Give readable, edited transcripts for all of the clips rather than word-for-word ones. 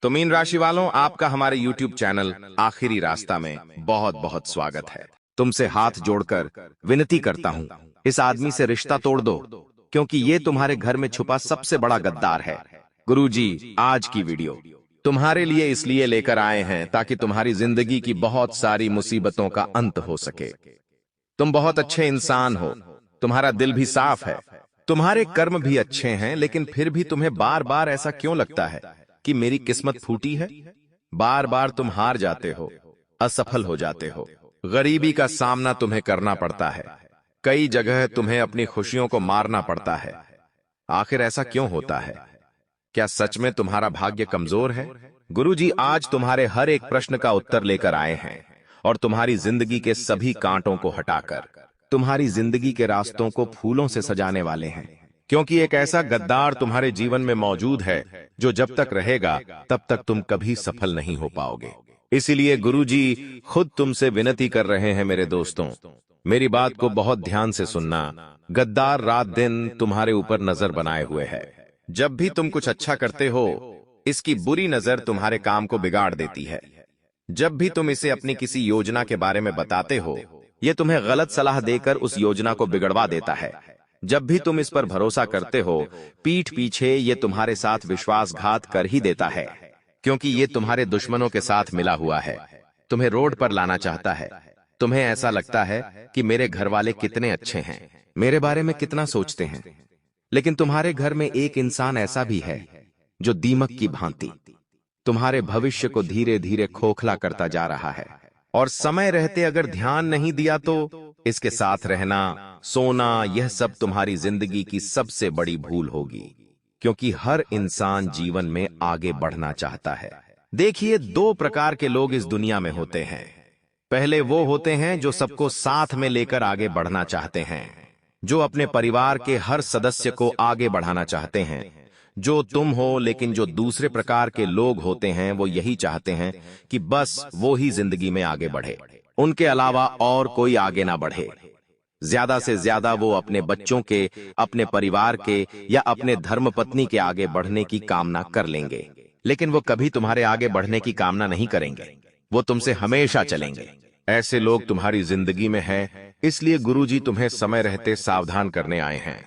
तो मीन राशि वालों, आपका हमारे YouTube चैनल आखिरी रास्ता में बहुत बहुत स्वागत है। तुमसे हाथ जोड़कर विनती करता हूँ, इस आदमी से रिश्ता तोड़ दो, क्योंकि ये तुम्हारे घर में छुपा सबसे बड़ा गद्दार है। गुरुजी, आज की वीडियो तुम्हारे लिए इसलिए लेकर आए हैं ताकि तुम्हारी जिंदगी की बहुत सारी मुसीबतों का अंत हो सके। तुम बहुत अच्छे इंसान हो, तुम्हारा दिल भी साफ है, तुम्हारे कर्म भी अच्छे हैं, लेकिन फिर भी तुम्हें बार बार ऐसा क्यों लगता है कि मेरी किस्मत फूटी है? बार बार तुम हार जाते हो, असफल हो जाते हो, गरीबी का सामना तुम्हें करना पड़ता है, कई जगह तुम्हें अपनी खुशियों को मारना पड़ता है। आखिर ऐसा क्यों होता है? क्या सच में तुम्हारा भाग्य कमजोर है? गुरुजी आज तुम्हारे हर एक प्रश्न का उत्तर लेकर आए हैं और तुम्हारी जिंदगी के सभी कांटों को हटाकर तुम्हारी जिंदगी के रास्तों को फूलों से सजाने वाले हैं, क्योंकि एक ऐसा गद्दार तुम्हारे जीवन में मौजूद है जो जब तक रहेगा तब तक तुम कभी सफल नहीं हो पाओगे। इसीलिए गुरुजी खुद तुमसे विनती कर रहे हैं मेरे दोस्तों, मेरी बात को बहुत ध्यान से सुनना। गद्दार रात दिन तुम्हारे ऊपर नजर बनाए हुए है। जब भी तुम कुछ अच्छा करते हो, इसकी बुरी नजर तुम्हारे काम को बिगाड़ देती है। जब भी तुम इसे अपनी किसी योजना के बारे में बताते हो, यह तुम्हें गलत सलाह देकर उस योजना को बिगड़वा देता है। जब भी तुम इस पर भरोसा करते हो, पीठ पीछे ये तुम्हारे साथ विश्वासघात कर ही देता है, क्योंकि ये तुम्हारे दुश्मनों के साथ मिला हुआ है। तुम्हें रोड पर लाना चाहता है। तुम्हें ऐसा लगता है कि मेरे घर वाले कितने अच्छे हैं, मेरे बारे में कितना सोचते हैं, लेकिन तुम्हारे घर में एक इंसान ऐसा भी है जो दीमक की भांति तुम्हारे भविष्य को धीरे धीरे खोखला करता जा रहा है। और समय रहते अगर ध्यान नहीं दिया तो इसके साथ रहना, सोना, यह सब तुम्हारी जिंदगी की सबसे बड़ी भूल होगी, क्योंकि हर इंसान जीवन में आगे बढ़ना चाहता है। देखिए, दो प्रकार के लोग इस दुनिया में होते हैं। पहले वो होते हैं जो सबको साथ में लेकर आगे बढ़ना चाहते हैं, जो अपने परिवार के हर सदस्य को आगे बढ़ाना चाहते हैं, जो तुम हो। लेकिन जो दूसरे प्रकार के लोग होते हैं वो यही चाहते हैं कि बस वो ही जिंदगी में आगे बढ़े, उनके अलावा और कोई आगे ना बढ़े। ज्यादा से ज्यादा वो अपने बच्चों के, अपने परिवार के या अपने धर्मपत्नी के आगे बढ़ने की कामना कर लेंगे, लेकिन वो कभी तुम्हारे आगे बढ़ने की कामना नहीं करेंगे। वो तुमसे हमेशा चलेंगे। ऐसे लोग तुम्हारी जिंदगी में हैं, इसलिए गुरुजी तुम्हें समय रहते सावधान करने आए हैं।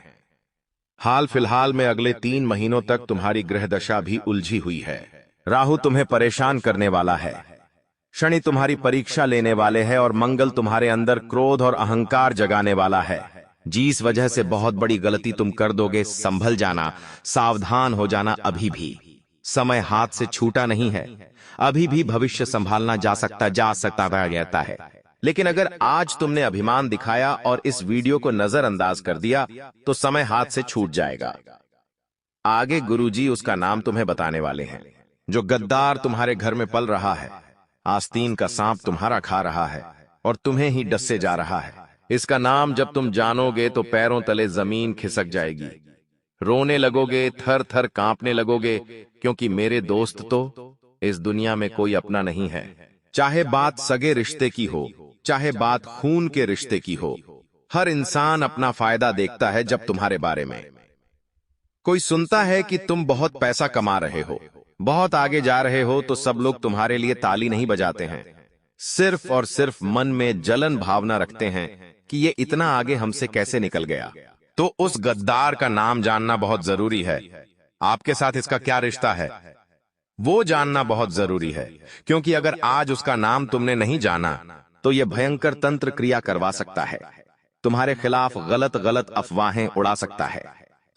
हाल फिलहाल में अगले 3 महीनों तक तुम्हारी ग्रह दशा भी उलझी हुई है। राहु तुम्हें परेशान करने वाला है, शनि तुम्हारी परीक्षा लेने वाले हैं और मंगल तुम्हारे अंदर क्रोध और अहंकार जगाने वाला है। जिस वजह से बहुत बड़ी गलती तुम कर दोगे, संभल जाना, सावधान हो जाना। अभी भी समय हाथ से छूटा नहीं है, अभी भी भविष्य संभालना जा सकता रहता है। लेकिन अगर आज तुमने अभिमान दिखाया और इस वीडियो को नजरअंदाज कर दिया तो समय हाथ से छूट जाएगा। आगे गुरुजी उसका नाम तुम्हें बताने वाले हैं जो गद्दार तुम्हारे घर में पल रहा है। आस्तीन का सांप तुम्हारा खा रहा है और तुम्हें ही डसे जा रहा है। इसका नाम जब तुम जानोगे तो पैरों तले जमीन खिसक जाएगी, रोने लगोगे, थर थर कांपने लगोगे, क्योंकि मेरे दोस्त तो इस दुनिया में कोई अपना नहीं है। चाहे बात सगे रिश्ते की हो, चाहे बात खून के रिश्ते की हो, हर इंसान अपना फायदा देखता है। जब तुम्हारे बारे में कोई सुनता है कि तुम बहुत पैसा कमा रहे हो, बहुत आगे जा रहे हो, तो सब लोग तुम्हारे लिए ताली नहीं बजाते हैं, सिर्फ और सिर्फ मन में जलन भावना रखते हैं कि ये इतना आगे हमसे कैसे निकल गया। तो उस गद्दार का नाम जानना बहुत जरूरी है। आपके साथ इसका क्या रिश्ता है वो जानना बहुत जरूरी है, क्योंकि अगर आज उसका नाम तुमने नहीं जाना तो यह भयंकर तंत्र क्रिया करवा सकता है, तुम्हारे खिलाफ गलत गलत अफवाहें उड़ा सकता है।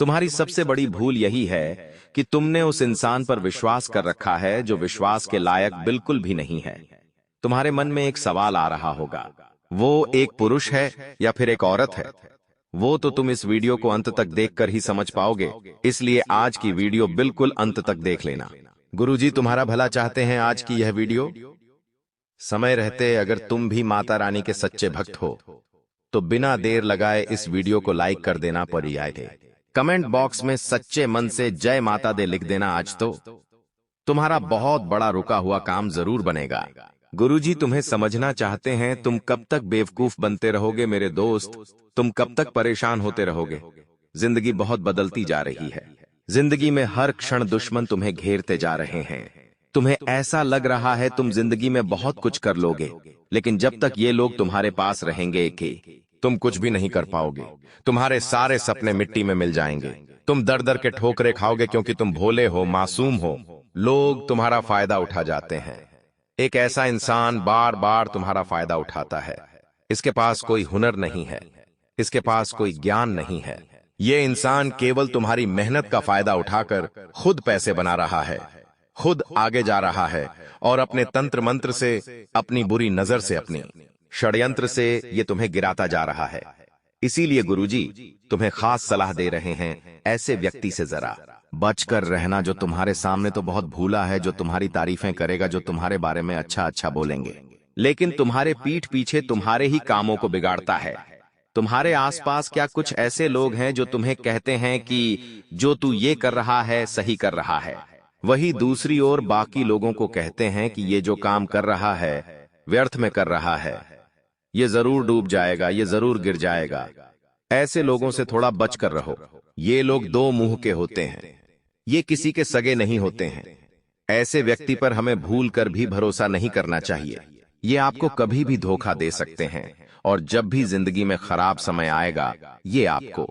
तुम्हारी सबसे बड़ी भूल यही है कि तुमने उस इंसान पर विश्वास कर रखा है जो विश्वास के लायक बिल्कुल भी नहीं है। तुम्हारे मन में एक सवाल आ रहा होगा, वो एक पुरुष है या फिर एक औरत है? वो तो तुम इस वीडियो को अंत तक देखकर ही समझ पाओगे, इसलिए आज की वीडियो बिल्कुल अंत तक देख लेना। गुरुजी तुम्हारा भला चाहते हैं। आज की यह वीडियो समय रहते अगर तुम भी माता रानी के सच्चे भक्त हो तो बिना देर लगाए इस वीडियो को लाइक कर देना। परियाय थे कमेंट बॉक्स में सच्चे मन से जय माता दे लिख देना। आज तो तुम्हारा बहुत बड़ा रुका हुआ काम जरूर बनेगा। गुरुजी तुम्हें समझना चाहते हैं। तुम कब तक बेवकूफ बनते रहोगे मेरे दोस्त? तुम कब तक परेशान होते रहोगे? जिंदगी बहुत बदलती जा रही है। जिंदगी में हर क्षण दुश्मन तुम्हें घेरते जा रहे हैं। तुम्हें ऐसा लग रहा है तुम जिंदगी में बहुत कुछ कर लोगे, लेकिन जब तक ये लोग तुम्हारे पास रहेंगे कि तुम कुछ भी नहीं कर पाओगे। तुम्हारे सारे सपने मिट्टी में मिल जाएंगे। तुम दर दर के ठोकरे खाओगे क्योंकि तुम भोले हो, मासूम हो। लोग तुम्हारा फायदा उठा जाते हैं। एक ऐसा इंसान बार बार तुम्हारा फायदा उठाता है। इसके पास कोई हुनर नहीं है, इसके पास कोई ज्ञान नहीं है। ये इंसान केवल तुम्हारी मेहनत का फायदा उठाकर खुद पैसे बना रहा है, खुद आगे जा रहा है और अपने तंत्र मंत्र से, अपनी बुरी नजर से, अपनी षड्यंत्र से ये तुम्हें गिराता जा रहा है। इसीलिए गुरुजी तुम्हें खास सलाह दे रहे हैं, ऐसे व्यक्ति से जरा बचकर रहना जो तुम्हारे सामने तो बहुत भूला है, जो तुम्हारी तारीफें करेगा, जो तुम्हारे बारे में अच्छा अच्छा बोलेंगे, लेकिन तुम्हारे पीठ पीछे तुम्हारे ही कामों को बिगाड़ता है। तुम्हारे आसपास क्या कुछ ऐसे लोग हैं जो तुम्हें कहते हैं कि जो तू ये कर रहा है सही कर रहा है, वही दूसरी ओर बाकी लोगों को कहते हैं कि ये जो काम कर रहा है व्यर्थ में कर रहा है, ये जरूर डूब जाएगा, ये जरूर गिर जाएगा। ऐसे लोगों से थोड़ा बचकर रहो। ये लोग दो मुंह के होते हैं, ये किसी के सगे नहीं होते हैं। ऐसे व्यक्ति पर हमें भूल कर भी भरोसा नहीं करना चाहिए। ये आपको कभी भी धोखा दे सकते हैं और जब भी जिंदगी में खराब समय आएगा ये आपको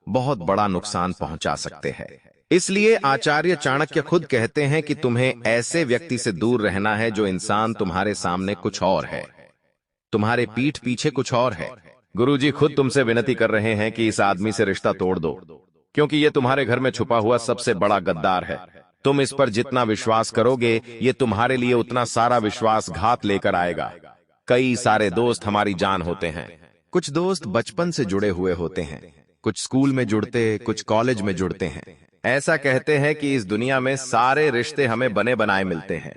बहुत बड़ा नुकसान पहुंचा सकते हैं। इसलिए आचार्य चाणक्य खुद कहते हैं कि तुम्हें ऐसे व्यक्ति से दूर रहना है जो इंसान तुम्हारे सामने कुछ और है, तुम्हारे पीठ पीछे कुछ और है। गुरुजी खुद तुमसे विनती कर रहे हैं कि इस आदमी से रिश्ता तोड़ दो, क्योंकि ये तुम्हारे घर में छुपा हुआ सबसे बड़ा गद्दार है। तुम इस पर जितना विश्वास करोगे ये तुम्हारे लिए उतना सारा विश्वासघात लेकर आएगा। कई सारे दोस्त हमारी जान होते हैं। कुछ दोस्त बचपन से जुड़े हुए होते हैं, कुछ स्कूल में जुड़ते, कुछ कॉलेज में जुड़ते हैं। ऐसा कहते हैं कि इस दुनिया में सारे रिश्ते हमें बने बनाए मिलते हैं,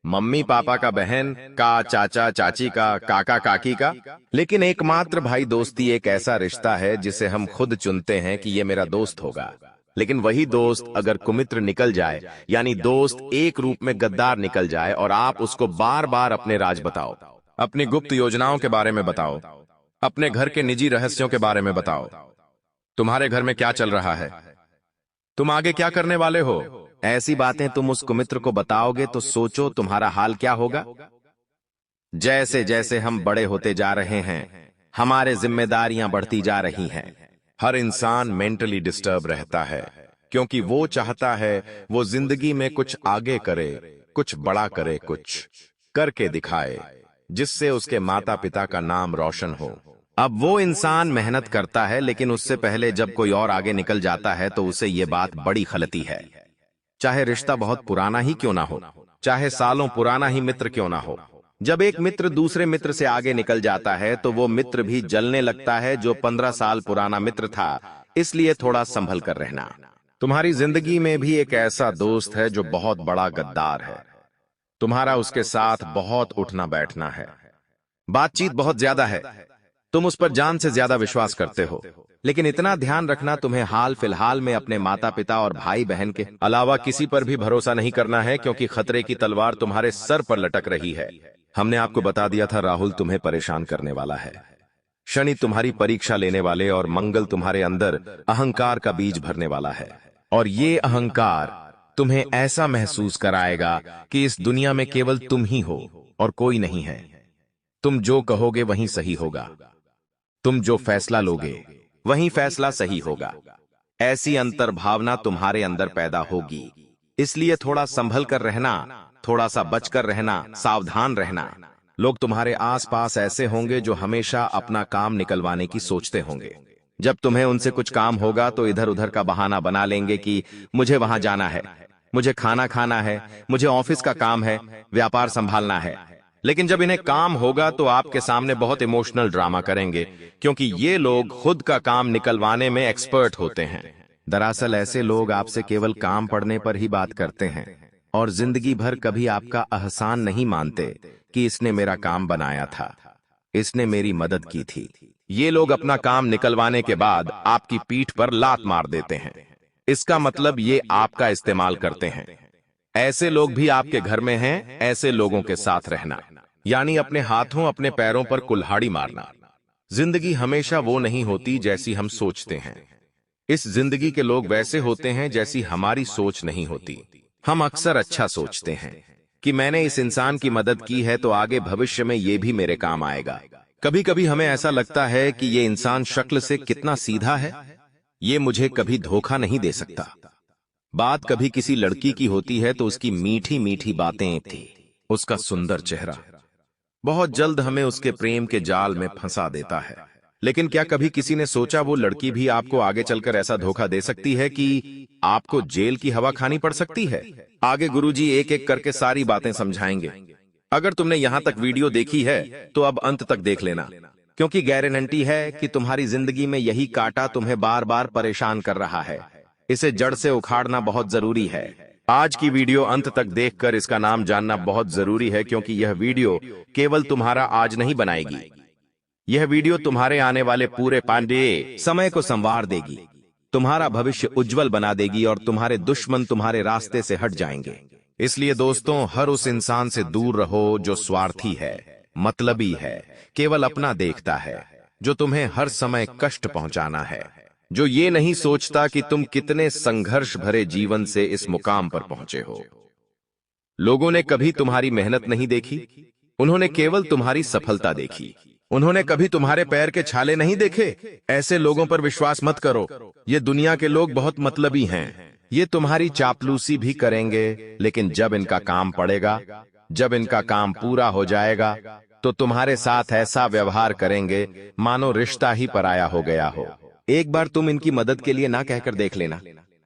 मम्मी पापा का, बहन का, चाचा चाची का, काका काकी का। लेकिन एकमात्र भाई दोस्ती एक ऐसा रिश्ता है जिसे हम खुद चुनते हैं कि ये मेरा दोस्त होगा। लेकिन वही दोस्त अगर कुमित्र निकल जाए, यानी दोस्त एक रूप में गद्दार निकल जाए और आप उसको बार बार अपने राज बताओ, अपनी गुप्त योजनाओं के बारे में बताओ, अपने घर के निजी रहस्यों के बारे में बताओ, तुम्हारे घर में क्या चल रहा है, तुम आगे क्या करने वाले हो, ऐसी बातें तुम उस कुमित्र को बताओगे तो सोचो तुम्हारा हाल क्या होगा। जैसे जैसे हम बड़े होते जा रहे हैं, हमारे जिम्मेदारियां बढ़ती जा रही हैं। हर इंसान मेंटली डिस्टर्ब रहता है, क्योंकि वो चाहता है वो जिंदगी में कुछ आगे करे, कुछ बड़ा करे, कुछ करके दिखाए जिससे उसके माता पिता का नाम रोशन हो। अब वो इंसान मेहनत करता है, लेकिन उससे पहले जब कोई और आगे निकल जाता है तो उसे ये बात बड़ी खलती है। चाहे रिश्ता बहुत पुराना ही क्यों ना हो, चाहे सालों पुराना ही मित्र क्यों ना हो, जब एक मित्र दूसरे मित्र से आगे निकल जाता है तो वो मित्र भी जलने लगता है जो 15 साल पुराना मित्र था। इसलिए थोड़ा संभल कर रहना। तुम्हारी जिंदगी में भी एक ऐसा दोस्त है जो बहुत बड़ा गद्दार है। तुम्हारा उसके साथ बहुत उठना बैठना है, बातचीत बहुत ज्यादा है, तुम उस पर जान से ज्यादा विश्वास करते हो। लेकिन इतना ध्यान रखना, तुम्हें हाल फिलहाल में अपने माता पिता और भाई बहन के अलावा किसी पर भी भरोसा नहीं करना है, क्योंकि खतरे की तलवार तुम्हारे सर पर लटक रही है। हमने आपको बता दिया था राहुल तुम्हें परेशान करने वाला है। शनि तुम्हारी परीक्षा लेने वाले और मंगल तुम्हारे अंदर अहंकार का बीज भरने वाला है। और ये अहंकार तुम्हें ऐसा महसूस कराएगा कि इस दुनिया में केवल तुम ही हो और कोई नहीं है। तुम जो कहोगे वही सही होगा, तुम जो फैसला लोगे वही फैसला सही होगा। ऐसी अंतर्भावना तुम्हारे अंदर पैदा होगी। इसलिए थोड़ा संभल कर रहना, थोड़ा सा बचकर रहना, सावधान रहना। लोग तुम्हारे आसपास ऐसे होंगे जो हमेशा अपना काम निकलवाने की सोचते होंगे। जब तुम्हें उनसे कुछ काम होगा तो इधर उधर का बहाना बना लेंगे कि मुझे वहां जाना है, मुझे खाना खाना है, मुझे ऑफिस का काम है, व्यापार संभालना है। लेकिन जब इन्हें काम होगा तो आपके सामने बहुत इमोशनल ड्रामा करेंगे, क्योंकि ये लोग खुद का काम निकलवाने में एक्सपर्ट होते हैं। दरअसल ऐसे लोग आपसे केवल काम पड़ने पर ही बात करते हैं और जिंदगी भर कभी आपका एहसान नहीं मानते कि इसने मेरा काम बनाया था, इसने मेरी मदद की थी। ये लोग अपना काम निकलवाने के बाद आपकी पीठ पर लात मार देते हैं। इसका मतलब ये आपका इस्तेमाल करते हैं। ऐसे लोग भी आपके घर में हैं। ऐसे लोगों के साथ रहना यानी अपने हाथों अपने पैरों पर कुल्हाड़ी मारना। जिंदगी हमेशा वो नहीं होती जैसी हम सोचते हैं। इस जिंदगी के लोग वैसे होते हैं जैसी हमारी सोच नहीं होती। हम अक्सर अच्छा सोचते हैं, कि मैंने इस इंसान की मदद की है तो आगे भविष्य में ये भी मेरे काम आएगा। कभी कभी हमें ऐसा लगता है कि ये इंसान शक्ल से कितना सीधा है, ये मुझे कभी धोखा नहीं दे सकता। बात कभी किसी लड़की की होती है तो उसकी मीठी मीठी बातें थी, उसका सुंदर चेहरा बहुत जल्द हमें उसके प्रेम के जाल में फंसा देता है। लेकिन क्या कभी किसी ने सोचा वो लड़की भी आपको आगे चलकर ऐसा धोखा दे सकती है कि आपको जेल की हवा खानी पड़ सकती है? आगे गुरुजी एक एक करके सारी बातें समझाएंगे। अगर तुमने यहां तक वीडियो देखी है तो अब अंत तक देख लेना, क्योंकि गारंटी है कि तुम्हारी जिंदगी में यही कांटा तुम्हें बार बार परेशान कर रहा है। इसे जड़ से उखाड़ना बहुत जरूरी है। आज की वीडियो अंत तक देखकर इसका नाम जानना बहुत जरूरी है, क्योंकि यह वीडियो केवल तुम्हारा आज नहीं बनाएगी, यह वीडियो तुम्हारे आने वाले पूरे पांडे समय को संवार देगी, तुम्हारा भविष्य उज्जवल बना देगी और तुम्हारे दुश्मन तुम्हारे रास्ते से हट जाएंगे। इसलिए दोस्तों, हर उस इंसान से दूर रहो जो स्वार्थी है, मतलबी है, केवल अपना देखता है, जो तुम्हें हर समय कष्ट पहुंचाना है, जो ये नहीं सोचता कि तुम कितने संघर्ष भरे जीवन से इस मुकाम पर पहुंचे हो। लोगों ने कभी तुम्हारी मेहनत नहीं देखी, उन्होंने केवल तुम्हारी सफलता देखी। उन्होंने कभी तुम्हारे पैर के छाले नहीं देखे। ऐसे लोगों पर विश्वास मत करो, ये दुनिया के लोग बहुत मतलबी हैं। ये तुम्हारी चापलूसी भी करेंगे, लेकिन जब इनका काम पड़ेगा, जब इनका काम पूरा हो जाएगा, तो तुम्हारे साथ ऐसा व्यवहार करेंगे मानो रिश्ता ही पराया हो गया हो। एक बार तुम इनकी मदद के लिए ना कहकर देख लेना,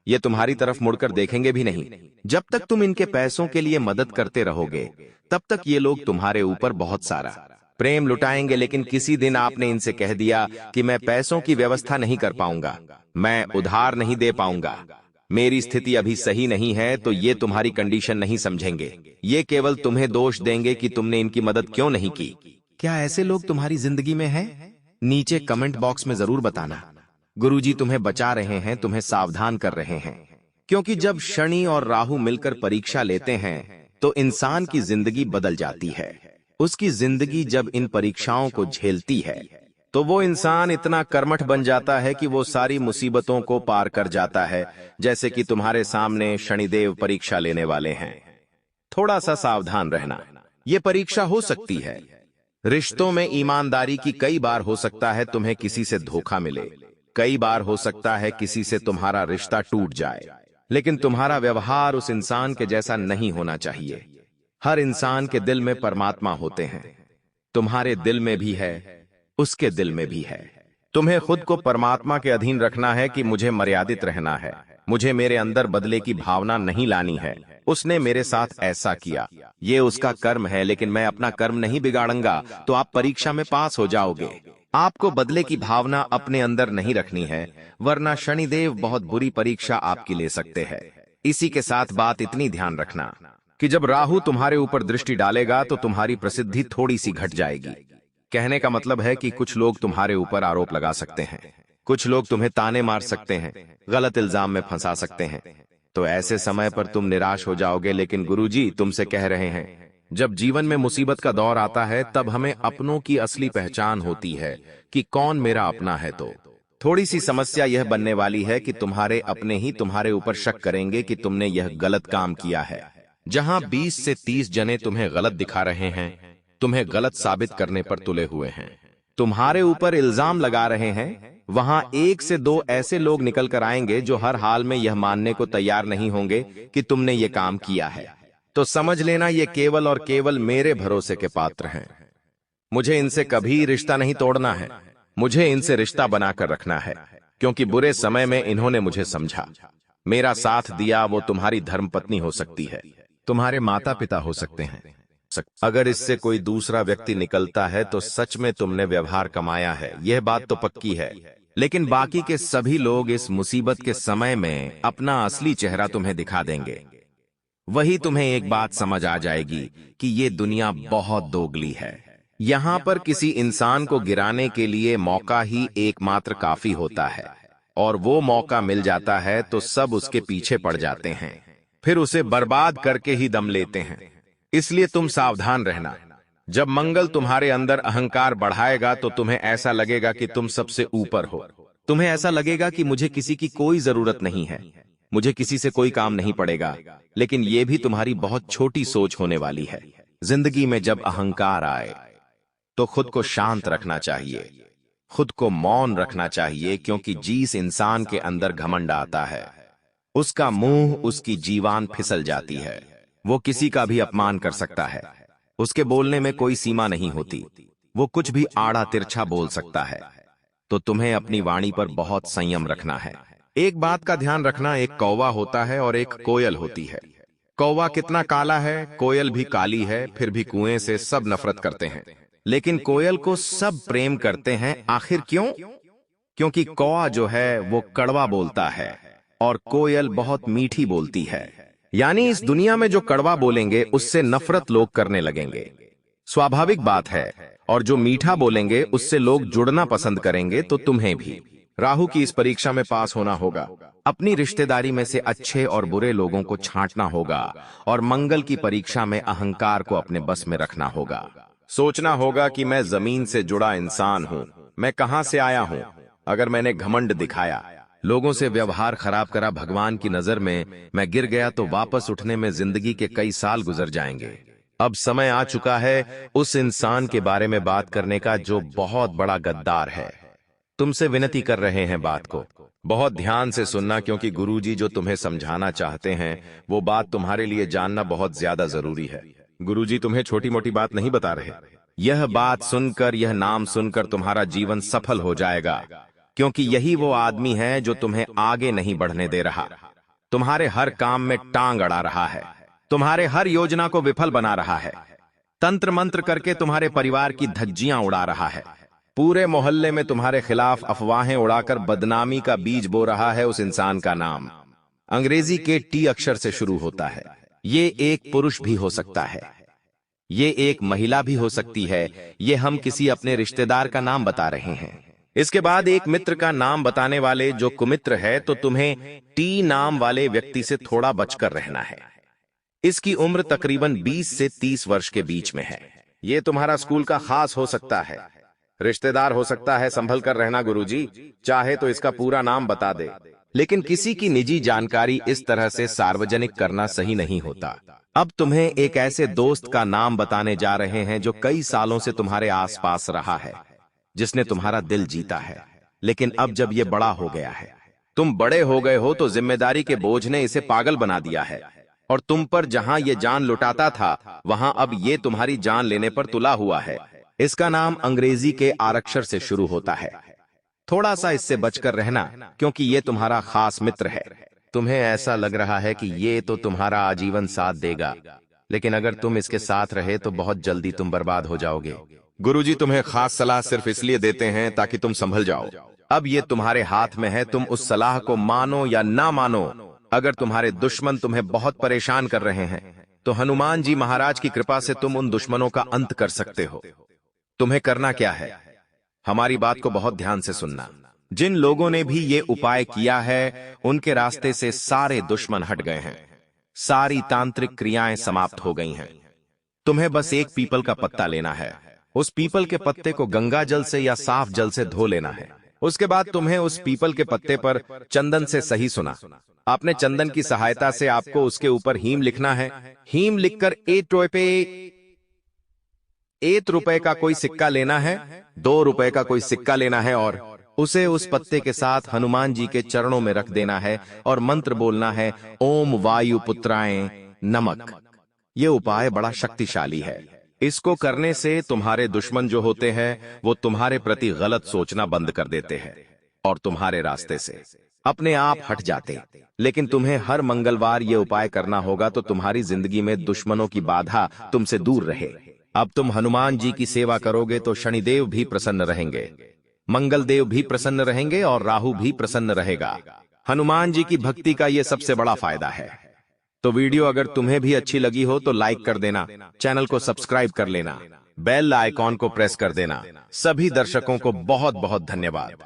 ये तुम्हारी तरफ मुड़कर देखेंगे भी नहीं। जब तक तुम इनके पैसों के लिए मदद करते रहोगे, तब तक ये लोग तुम्हारे ऊपर बहुत सारा प्रेम लुटाएंगे। लेकिन किसी दिन आपने इनसे कह दिया कि मैं पैसों की व्यवस्था नहीं कर पाऊंगा, मैं उधार नहीं दे पाऊंगा, मेरी स्थिति अभी सही नहीं है, तो ये तुम्हारी कंडीशन नहीं समझेंगे। ये केवल तुम्हें दोष देंगे कि तुमने इनकी मदद क्यों नहीं की। क्या ऐसे लोग तुम्हारी जिंदगी में हैं? नीचे कमेंट बॉक्स में जरूर बताना। गुरुजी तुम्हें बचा रहे हैं, तुम्हें सावधान कर रहे हैं, क्योंकि जब शनि और राहु मिलकर परीक्षा लेते हैं तो इंसान की जिंदगी बदल जाती है। उसकी जिंदगी जब इन परीक्षाओं को झेलती है तो वो इंसान इतना कर्मठ बन जाता है कि वो सारी मुसीबतों को पार कर जाता है। जैसे कि तुम्हारे सामने शनिदेव परीक्षा लेने वाले हैं, थोड़ा सा सावधान रहना। ये परीक्षा हो सकती है, रिश्तों में ईमानदारी की, कई बार हो सकता है तुम्हें किसी से धोखा मिले, कई बार हो सकता है किसी से तुम्हारा रिश्ता टूट जाए, लेकिन तुम्हारा व्यवहार उस इंसान के जैसा नहीं होना चाहिए। हर इंसान के दिल में परमात्मा होते हैं, तुम्हारे दिल में भी है, उसके दिल में भी है। तुम्हें खुद को परमात्मा के अधीन रखना है कि मुझे मर्यादित रहना है, मुझे मेरे अंदर बदले की भावना नहीं लानी है। उसने मेरे साथ ऐसा किया, ये उसका कर्म है, लेकिन मैं अपना कर्म नहीं बिगाड़ूंगा, तो आप परीक्षा में पास हो जाओगे। आपको बदले की भावना अपने अंदर नहीं रखनी है, वरना शनिदेव बहुत बुरी परीक्षा आपकी ले सकते हैं। इसी के साथ बात इतनी ध्यान रखना कि जब राहु तुम्हारे ऊपर दृष्टि डालेगा तो तुम्हारी प्रसिद्धि थोड़ी सी घट जाएगी। कहने का मतलब है कि कुछ लोग तुम्हारे ऊपर आरोप लगा सकते हैं, कुछ लोग तुम्हें ताने मार सकते हैं, गलत इल्जाम में फंसा सकते हैं। तो ऐसे समय पर तुम निराश हो जाओगे। लेकिन गुरुजी तुमसे कह रहे हैं, जब जीवन में मुसीबत का दौर आता है तब हमें अपनों की असली पहचान होती है कि कौन मेरा अपना है। तो थोड़ी सी समस्या यह बनने वाली है कि तुम्हारे अपने ही तुम्हारे ऊपर शक करेंगे कि तुमने यह गलत काम किया है। जहां 20 से 30 जने तुम्हें गलत दिखा रहे हैं, तुम्हें गलत साबित करने पर तुले हुए हैं, तुम्हारे ऊपर इल्जाम लगा रहे हैं, वहां 1 से 2 ऐसे लोग निकल कर आएंगे जो हर हाल में यह मानने को तैयार नहीं होंगे कि तुमने ये काम किया है। तो समझ लेना ये केवल और केवल मेरे भरोसे के पात्र हैं। मुझे इनसे कभी रिश्ता नहीं तोड़ना है, मुझे इनसे रिश्ता बनाकर रखना है, क्योंकि बुरे समय में इन्होंने मुझे समझा, मेरा साथ दिया। वो तुम्हारी धर्मपत्नी हो सकती है, तुम्हारे माता पिता हो सकते हैं। अगर इससे कोई दूसरा व्यक्ति निकलता है तो सच में तुमने व्यवहार कमाया है, यह बात तो पक्की है। लेकिन बाकी के सभी लोग इस मुसीबत के समय में अपना असली चेहरा तुम्हें दिखा देंगे। वही तुम्हें एक बात समझ आ जाएगी कि ये दुनिया बहुत दोगली है। यहाँ पर किसी इंसान को गिराने के लिए मौका ही एकमात्र काफी होता है, और वो मौका मिल जाता है तो सब उसके पीछे पड़ जाते हैं, फिर उसे बर्बाद करके ही दम लेते हैं। इसलिए तुम सावधान रहना। जब मंगल तुम्हारे अंदर अहंकार बढ़ाएगा तो तुम्हें ऐसा लगेगा कि तुम सबसे ऊपर हो, तुम्हें ऐसा लगेगा कि मुझे किसी की कोई जरूरत नहीं है। मुझे किसी से कोई काम नहीं पड़ेगा, लेकिन ये भी तुम्हारी बहुत छोटी सोच होने वाली है। जिंदगी में जब अहंकार आए तो खुद को शांत रखना चाहिए, खुद को मौन रखना चाहिए, क्योंकि जिस इंसान के अंदर घमंड आता है उसका मुंह, उसकी जीवान फिसल जाती है। वो किसी का भी अपमान कर सकता है, उसके बोलने में कोई सीमा नहीं होती, वो कुछ भी आड़ा तिरछा बोल सकता है। तो तुम्हें अपनी वाणी पर बहुत संयम रखना है। एक बात का ध्यान रखना, एक कौवा होता है और एक कोयल होती है। कौवा कितना काला है, कोयल भी काली है, फिर भी कुएं से सब नफरत करते हैं, लेकिन कोयल को सब प्रेम करते हैं। आखिर क्यों? क्योंकि कौवा जो है वो कड़वा बोलता है और कोयल बहुत मीठी बोलती है। यानी इस दुनिया में जो कड़वा बोलेंगे उससे नफरत लोग करने लगेंगे, स्वाभाविक बात है, और जो मीठा बोलेंगे उससे लोग जुड़ना पसंद करेंगे। तो तुम्हें भी राहु की इस परीक्षा में पास होना होगा। अपनी रिश्तेदारी में से अच्छे और बुरे लोगों को छांटना होगा, और मंगल की परीक्षा में अहंकार को अपने बस में रखना होगा। सोचना होगा कि मैं जमीन से जुड़ा इंसान हूं, मैं कहां से आया हूं। अगर मैंने घमंड दिखाया, लोगों से व्यवहार खराब करा, भगवान की नजर में मैं गिर गया, तो वापस उठने में जिंदगी के कई साल गुजर जाएंगे। अब समय आ चुका है उस इंसान के बारे में बात करने का जो बहुत बड़ा गद्दार है। तुमसे विनती कर रहे हैं, बात को बहुत ध्यान से सुनना, क्योंकि गुरुजी जो तुम्हें समझाना चाहते हैं वो बात तुम्हारे लिए जानना बहुत ज्यादा जरूरी है। गुरुजी तुम्हें छोटी मोटी बात नहीं बता रहे। यह बात सुनकर, यह नाम सुनकर तुम्हारा जीवन सफल हो जाएगा, क्योंकि यही वो आदमी है जो तुम्हें आगे नहीं बढ़ने दे रहा, तुम्हारे हर काम में टांग अड़ा रहा है, तुम्हारे हर योजना को विफल बना रहा है, तंत्र मंत्र करके तुम्हारे परिवार की धज्जियां उड़ा रहा है, पूरे मोहल्ले में तुम्हारे खिलाफ अफवाहें उड़ाकर बदनामी का बीज बो रहा है। उस इंसान का नाम अंग्रेजी के टी अक्षर से शुरू होता है। ये एक पुरुष भी हो सकता है, ये एक महिला भी हो सकती है, ये हम किसी अपने रिश्तेदार का नाम बता रहे हैं। इसके बाद एक मित्र का नाम बताने वाले जो कुमित्र है, तो तुम्हें टी नाम वाले व्यक्ति से थोड़ा बचकर रहना है। इसकी उम्र तकरीबन 20 से 30 वर्ष के बीच में है। ये तुम्हारा स्कूल का खास हो सकता है, रिश्तेदार हो सकता है। संभल कर रहना गुरुजी, चाहे तो इसका पूरा नाम बता दे, लेकिन किसी की निजी जानकारी इस तरह से सार्वजनिक करना सही नहीं होता। अब तुम्हें एक ऐसे दोस्त का नाम बताने जा रहे हैं जो कई सालों से तुम्हारे आसपास रहा है, जिसने तुम्हारा दिल जीता है, लेकिन अब जब ये बड़ा हो गया है, तुम बड़े हो गए हो, तो जिम्मेदारी के बोझ ने इसे पागल बना दिया है, और तुम पर जहां ये जान लुटाता था वहां अब ये तुम्हारी जान लेने पर तुला हुआ है। इसका नाम अंग्रेजी के आरक्षर से शुरू होता है। थोड़ा सा इससे बचकर रहना, क्योंकि ये तुम्हारा खास मित्र है। तुम्हें ऐसा लग रहा है कि ये तो तुम्हारा आजीवन साथ देगा, लेकिन अगर तुम इसके साथ रहे तो बहुत जल्दी तुम बर्बाद हो जाओगे। गुरुजी तुम्हें खास सलाह सिर्फ इसलिए देते हैं ताकि तुम संभल जाओ। अब ये तुम्हारे हाथ में है, तुम उस सलाह को मानो या ना मानो। अगर तुम्हारे दुश्मन तुम्हें बहुत परेशान कर रहे हैं, तो हनुमान जी महाराज की कृपा से तुम उन दुश्मनों का अंत कर सकते हो। तुम्हें करना क्या है, हमारी बात को बहुत ध्यान से सुनना। जिन लोगों ने भी ये उपाय किया है, उनके रास्ते से सारे दुश्मन हट गए हैं, सारी तांत्रिक क्रियाएं समाप्त हो गई हैं। तुम्हें बस एक पीपल का पत्ता लेना है, उस पीपल के पत्ते को गंगा जल से या साफ जल से धो लेना है। उसके बाद तुम्हें उस पीपल के पत्ते पर चंदन से, सही सुना आपने, चंदन की सहायता से आपको उसके ऊपर हीम लिखना है। हीम लिखकर 1 रुपए का कोई सिक्का लेना है, 2 रुपए का कोई सिक्का लेना है, और उसे उस पत्ते के साथ हनुमान जी के चरणों में रख देना है और मंत्र बोलना है, ओम वायु पुत्राय नमक। ये उपाय बड़ा शक्तिशाली है। इसको करने से तुम्हारे दुश्मन जो होते हैं वो तुम्हारे प्रति गलत सोचना बंद कर देते हैं और तुम्हारे रास्ते से अपने आप हट जाते। लेकिन तुम्हें हर मंगलवार ये उपाय करना होगा, तो तुम्हारी जिंदगी में दुश्मनों की बाधा तुमसे दूर रहे। अब तुम हनुमान जी की सेवा करोगे तो शनिदेव भी प्रसन्न रहेंगे, मंगल देव भी प्रसन्न रहेंगे और राहु भी प्रसन्न रहेगा। हनुमान जी की भक्ति का ये सबसे बड़ा फायदा है। तो वीडियो अगर तुम्हें भी अच्छी लगी हो तो लाइक कर देना, चैनल को सब्सक्राइब कर लेना, बेल आइकॉन को प्रेस कर देना। सभी दर्शकों को बहुत बहुत धन्यवाद।